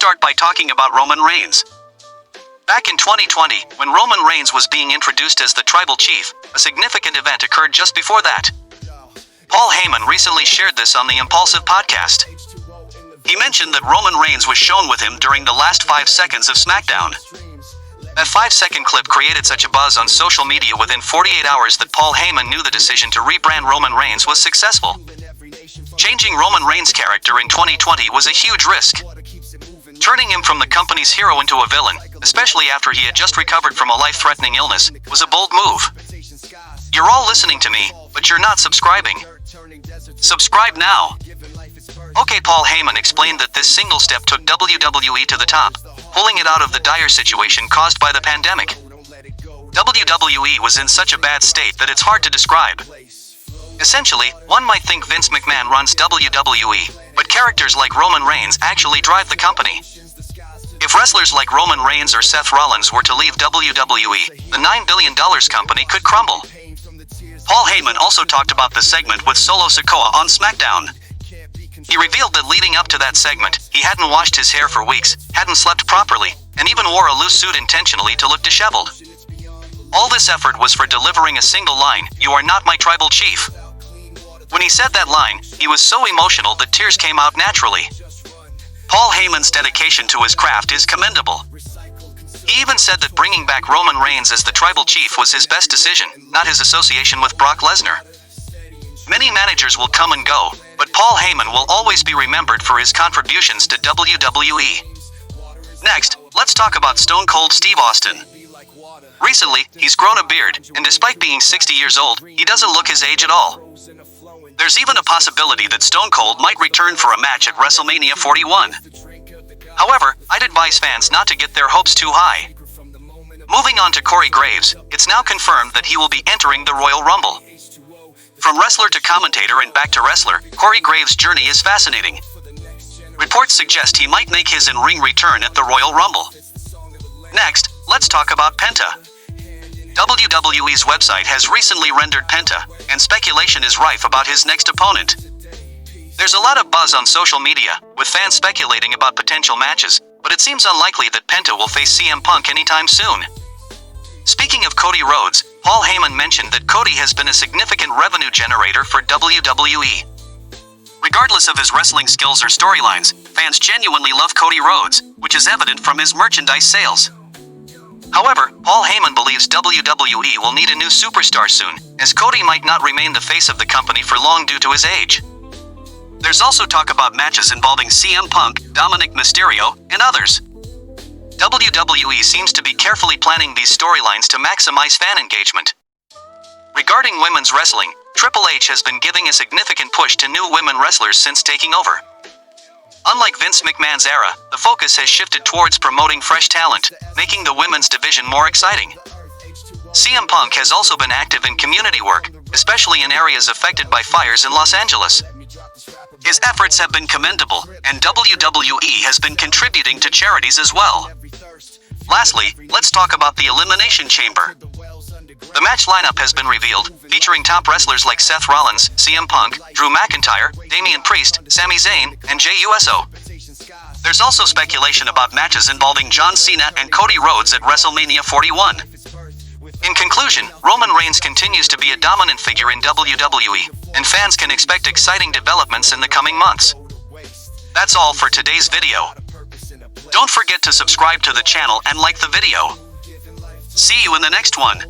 start by talking about Roman Reigns. Back in 2020, when Roman Reigns was being introduced as the Tribal Chief, a significant event occurred just before that. Paul Heyman recently shared this on the Impulsive podcast. He mentioned that Roman Reigns was shown with him during the last 5 seconds of SmackDown. That 5-second clip created such a buzz on social media within 48 hours that Paul Heyman knew the decision to rebrand Roman Reigns was successful. Changing Roman Reigns' character in 2020 was a huge risk. Turning him from the company's hero into a villain, especially after he had just recovered from a life-threatening illness, was a bold move. You're all listening to me, but you're not subscribing. Subscribe now. Okay, Paul Heyman explained that this single step took WWE to the top, pulling it out of the dire situation caused by the pandemic. WWE was in such a bad state that it's hard to describe. Essentially, one might think Vince McMahon runs WWE, but characters like Roman Reigns actually drive the company. If wrestlers like Roman Reigns or Seth Rollins were to leave WWE, the $9 billion company could crumble. Paul Heyman also talked about the segment with Solo Sikoa on SmackDown. He revealed that leading up to that segment, he hadn't washed his hair for weeks, hadn't slept properly, and even wore a loose suit intentionally to look disheveled. All this effort was for delivering a single line, "You are not my tribal chief." When he said that line, he was so emotional that tears came out naturally. Paul Heyman's dedication to his craft is commendable. He even said that bringing back Roman Reigns as the tribal chief was his best decision, not his association with Brock Lesnar. Many managers will come and go, but Paul Heyman will always be remembered for his contributions to WWE. Next, let's talk about Stone Cold Steve Austin. Recently, he's grown a beard, and despite being 60 years old, he doesn't look his age at all. There's even a possibility that Stone Cold might return for a match at WrestleMania 41. However, I'd advise fans not to get their hopes too high. Moving on to Cory Graves, it's now confirmed that he will be entering the Royal Rumble. From wrestler to commentator and back to wrestler, Cory Graves' journey is fascinating. Reports suggest he might make his in-ring return at the Royal Rumble. Next, let's talk about Penta. WWE's website has recently rendered Penta, and speculation is rife about his next opponent. There's a lot of buzz on social media, with fans speculating about potential matches, but it seems unlikely that Penta will face CM Punk anytime soon. Speaking of Cody Rhodes, Paul Heyman mentioned that Cody has been a significant revenue generator for WWE. Regardless of his wrestling skills or storylines, fans genuinely love Cody Rhodes, which is evident from his merchandise sales. However, Paul Heyman believes WWE will need a new superstar soon, as Cody might not remain the face of the company for long due to his age. There's also talk about matches involving CM Punk, Dominic Mysterio, and others. WWE seems to be carefully planning these storylines to maximize fan engagement. Regarding women's wrestling, Triple H has been giving a significant push to new women wrestlers since taking over. Unlike Vince McMahon's era, the focus has shifted towards promoting fresh talent, making the women's division more exciting. CM Punk has also been active in community work, especially in areas affected by fires in Los Angeles. His efforts have been commendable, and WWE has been contributing to charities as well. Lastly, let's talk about the Elimination Chamber. The match lineup has been revealed, featuring top wrestlers like Seth Rollins, CM Punk, Drew McIntyre, Damian Priest, Sami Zayn, and Jey Uso. There's also speculation about matches involving John Cena and Cody Rhodes at WrestleMania 41. In conclusion, Roman Reigns continues to be a dominant figure in WWE, and fans can expect exciting developments in the coming months. That's all for today's video. Don't forget to subscribe to the channel and like the video. See you in the next one.